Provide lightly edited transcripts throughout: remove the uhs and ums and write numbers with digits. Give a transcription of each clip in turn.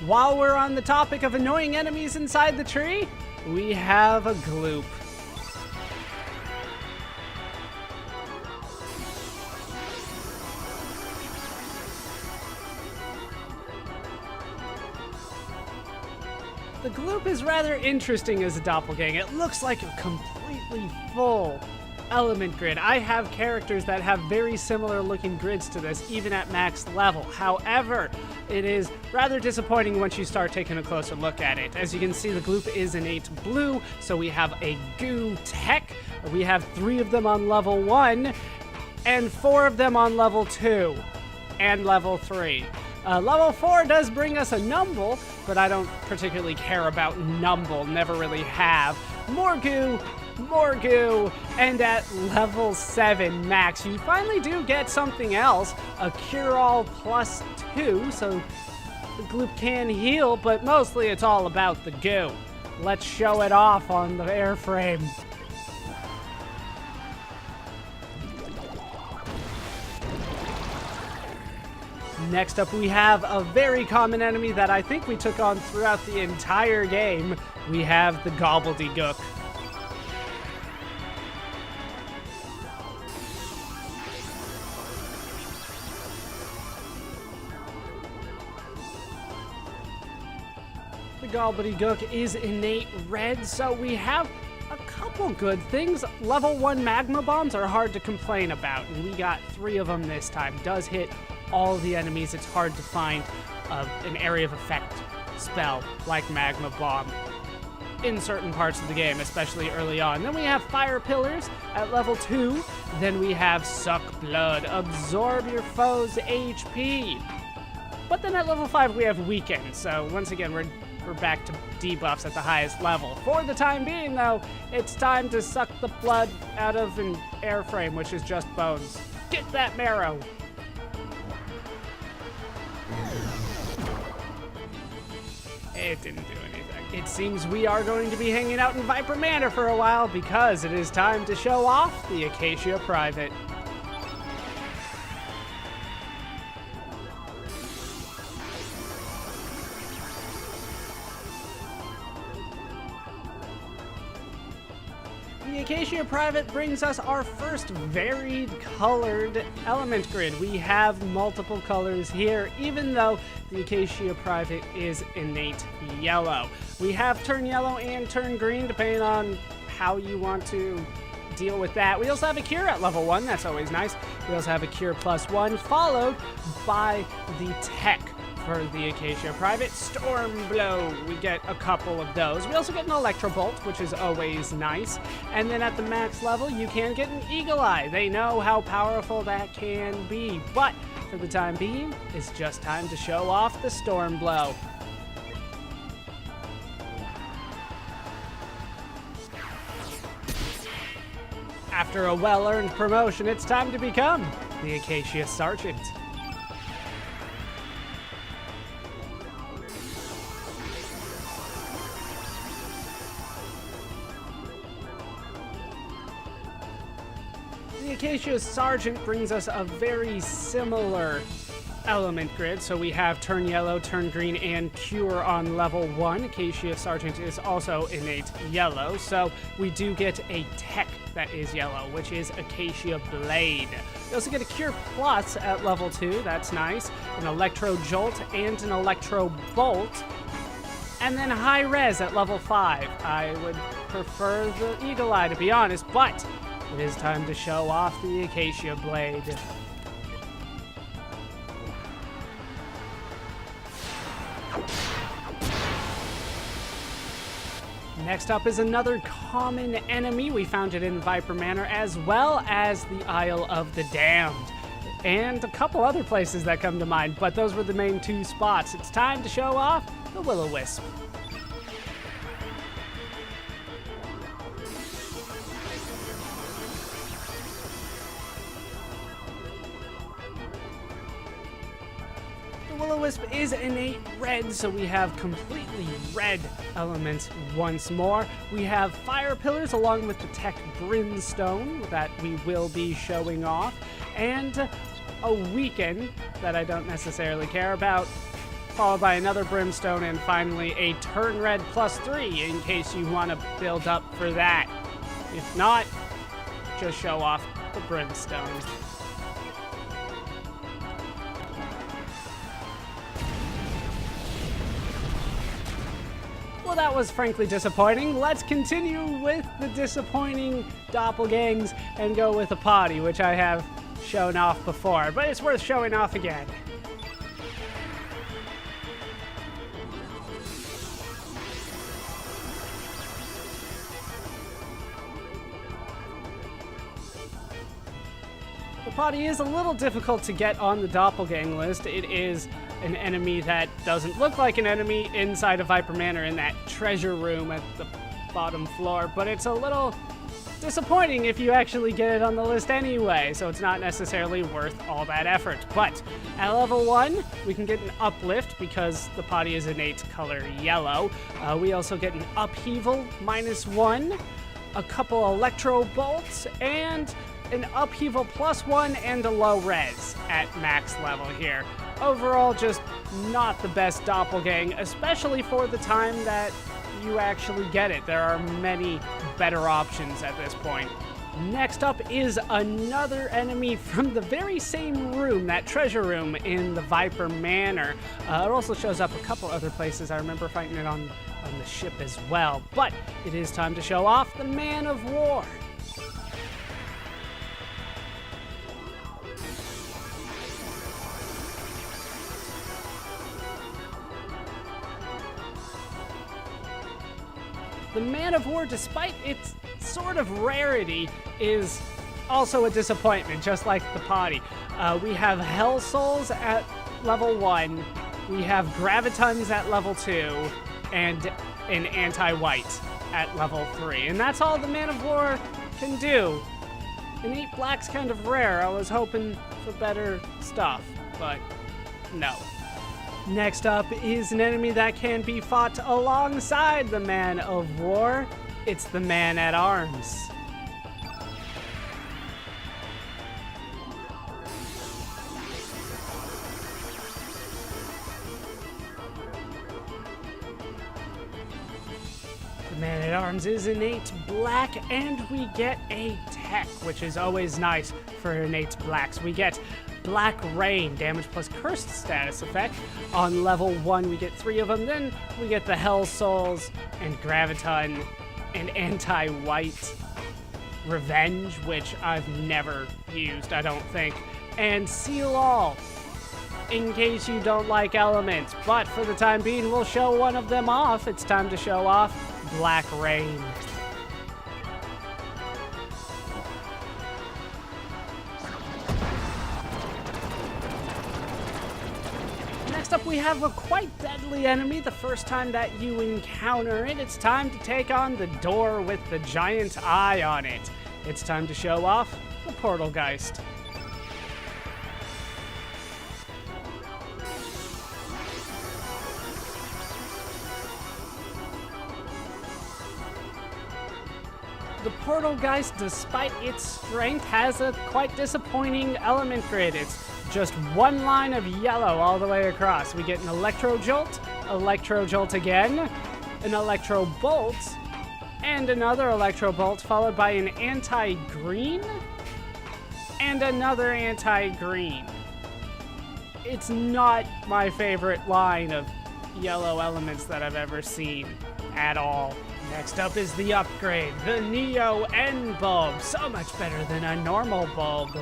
While we're on the topic of annoying enemies inside the tree, we have a gloop. The gloop is rather interesting as a doppelgang. It looks like a completely full element grid. I have characters that have very similar looking grids to this, even at max level. However, it is rather disappointing once you start taking a closer look at it. As you can see, the gloop is innate blue, so we have a goo tech. We have 3 of them on level 1, and 4 of them on level 2, and level 3. Level 4 does bring us a Numble, but I don't particularly care about Numble, never really have. More goo, and at level 7 max, you finally do get something else, a Cure-All plus 2, so the gloop can heal, but mostly it's all about the goo. Let's show it off on the airframe. Next up, we have a very common enemy that I think we took on throughout the entire game. We have the Gobbledygook. The Gobbledygook is innate red, so we have a couple good things. Level 1 magma bombs are hard to complain about, and we got 3 of them this time. Does hit all the enemies. It's hard to find an area of effect spell like magma bomb in certain parts of the game, especially early on. Then we have fire pillars at level 2. Then we have suck blood, absorb your foe's HP. But then at level 5 we have weaken. So once again we're back to debuffs at the highest level. For the time being though, it's time to suck the blood out of an airframe, which is just bones. Get that marrow. It didn't do anything. It seems we are going to be hanging out in Viper Manor for a while because it is time to show off the Acacia Private. The Acacia Private brings us our first varied colored element grid. We have multiple colors here, even though the Acacia Private is innate yellow. We have turn yellow and turn green, depending on how you want to deal with that. We also have a Cure at level 1, that's always nice. We also have a Cure plus 1, followed by the tech for the Acacia Private, Storm Blow. We get a couple of those. We also get an Electro Bolt, which is always nice. And then at the max level, you can get an Eagle Eye. They know how powerful that can be. But for the time being, it's just time to show off the Storm Blow. After a well-earned promotion, it's time to become the Acacia Sergeant. The Acacia Sergeant brings us a very similar element grid. So we have turn yellow, turn green, and Cure on level 1. Acacia Sergeant is also innate yellow. So we do get a tech that is yellow, which is Acacia Blade. We also get a Cure Plus at level 2. That's nice. An Electro Jolt and an Electro Bolt. And then High Res at level 5. I would prefer the Eagle Eye, to be honest, but it is time to show off the Acacia Blade. Next up is another common enemy. We found it in Viper Manor, as well as the Isle of the Damned. And a couple other places that come to mind, but those were the main 2 spots. It's time to show off the Will-O-Wisp. Will-O-Wisp is innate red, so we have completely red elements once more. We have fire pillars along with the tech brimstone that we will be showing off, and a weaken that I don't necessarily care about. followed by another Brimstone, and finally a Turn Red +3 in case you want to build up for that. If not, just show off the Brimstone. Well, that was frankly disappointing. Let's continue with the disappointing Doppelgangs and go with a potty, which I have shown off before, but it's worth showing off again. The potty is a little difficult to get on the Doppelgang list. It is an enemy that doesn't look like an enemy inside of Viper Manor in that treasure room at the bottom floor, but it's a little disappointing if you actually get it on the list anyway, so it's not necessarily worth all that effort. But at level 1, we can get an uplift because the potty is innate color yellow. We also get an upheaval -1, a couple electro bolts, and an upheaval +1 and a low res at max level here. Overall, just not the best Doppelgang, especially for the time that you actually get it. There are many better options at this point. Next up is another enemy from the very same room, that treasure room in the Viper Manor. It also shows up a couple other places. I remember fighting it on the ship as well. But it is time to show off the Man of War. The Man of War, despite its sort of rarity, is also a disappointment, just like the potty. We have Hell Souls at level 1, we have Gravitons at level 2, and an Anti-White at level 3. And that's all the Man of War can do. Innate Black's kind of rare. I was hoping for better stuff, but no. Next up is an enemy that can be fought alongside the Man of War. It's the Man-at-Arms. The Man-at-Arms is innate black, and we get a tech, which is always nice for innate blacks. We get Black Rain, damage plus cursed status effect. On level 1, we get 3 of them. Then we get the Hell Souls and Graviton and Anti-White Revenge, which I've never used, I don't think. And Seal All, in case you don't like elements. But for the time being, we'll show one of them off. It's time to show off Black Rain. Next up, we have a quite deadly enemy the first time that you encounter it. It's time to take on the door with the giant eye on it. It's time to show off the Portalgeist. The Portalgeist, despite its strength, has a quite disappointing element grid. It's just one line of yellow all the way across. We get an Electro Jolt again, an Electro Bolt, and another Electro Bolt, followed by an Anti-Green, and another Anti-Green. It's not my favorite line of yellow elements that I've ever seen at all. Next up is the upgrade, the Neo N bulb. So much better than a normal bulb.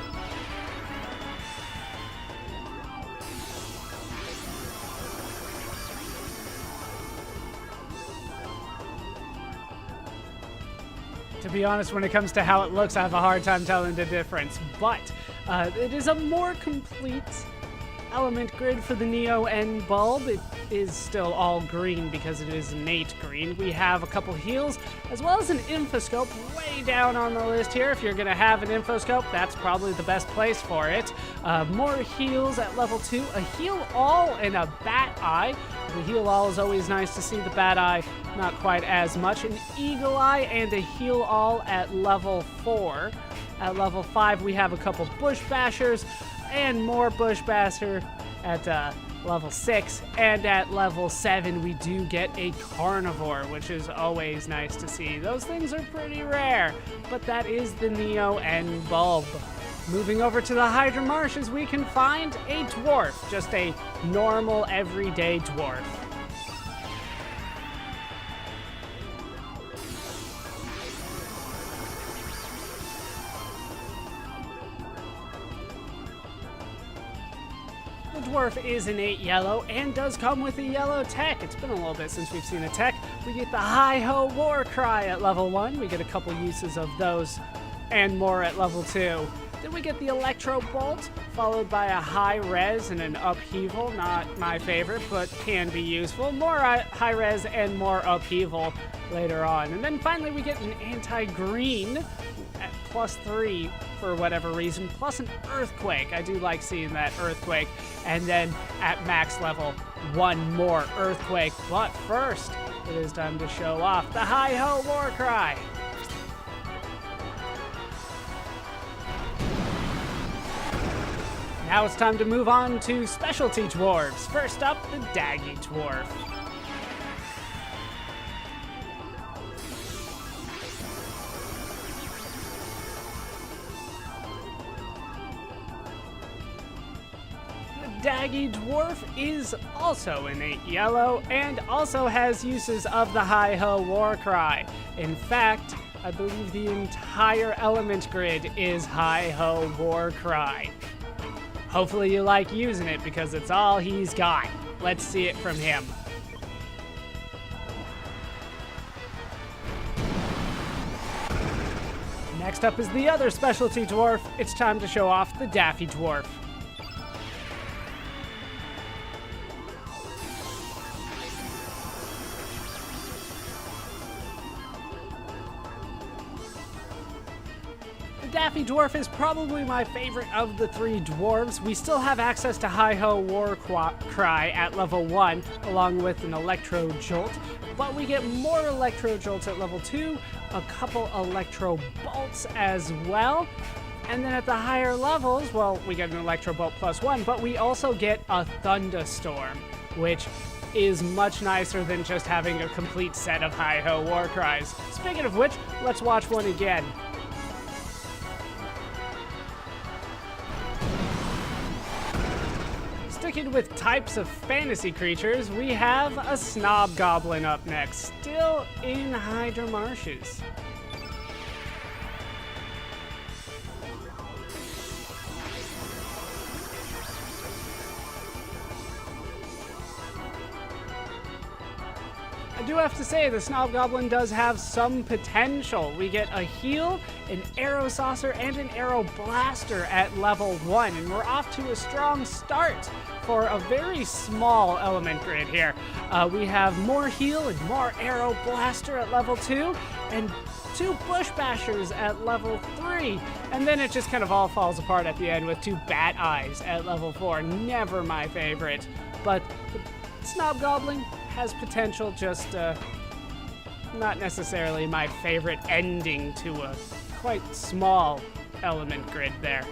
To be honest, when it comes to how it looks, I have a hard time telling the difference. But it is a more complete element grid for the Neo N bulb. It is still all green because it is innate green. We have a couple heals, as well as an infoscope way down on the list here. If you're going to have an infoscope, that's probably the best place for it. More heals at level 2, a heal all and a bat eye. The heal all is always nice to see. The bat eye, not quite as much. An eagle eye and a heal all at level 4. At level 5, we have a couple bush bashers and more bush basher at level 6, and at level 7 we do get a carnivore, which is always nice to see. Those things are pretty rare, but that is the Neo N bulb. Moving over to the Hydra Marshes, we can find a dwarf, just a normal everyday dwarf. The dwarf is an 8 yellow and does come with a yellow tech. It's been a little bit since we've seen a tech. We get the Hi-Ho War Cry at level 1. We get a couple uses of those and more at level 2. Then we get the Electro Bolt, followed by a high res and an upheaval. Not my favorite, but can be useful. More high res and more upheaval later on. And then finally we get an anti-green at +3 for whatever reason, plus an Earthquake. I do like seeing that Earthquake. And then at max level, one more Earthquake. But first, it is time to show off the Hi-Ho War Cry. Now it's time to move on to specialty dwarves. First up, the Daggy Dwarf. The Daggy Dwarf is also an 8 yellow and also has uses of the Hi-Ho War Cry. In fact, I believe the entire element grid is Hi-Ho War Cry. Hopefully you like using it because it's all he's got. Let's see it from him. Next up is the other specialty dwarf. It's time to show off the Daffy Dwarf. The Daffy Dwarf is probably my favorite of the 3 dwarves. We still have access to Hi-Ho War Cry at level 1, along with an Electro Jolt, but we get more Electro Jolts at level 2, a couple Electro Bolts as well, and then at the higher levels, well, we get an Electro Bolt +1, but we also get a Thunderstorm, which is much nicer than just having a complete set of Hi-Ho War Cries. Speaking of which, let's watch one again. Sticking with types of fantasy creatures, we have a Snob Goblin up next, still in Hydra Marshes. I do have to say, the Snob Goblin does have some potential. We get a heal, an Arrow Saucer, and an Arrow Blaster at level 1, and we're off to a strong start for a very small element grid here. We have more heal and more Arrow Blaster at level 2, and 2 Bush Bashers at level 3, and then it just kind of all falls apart at the end with 2 Bat Eyes at level 4. Never my favorite, but the Snob Goblin has potential, just not necessarily my favorite ending to a quite small element grid there.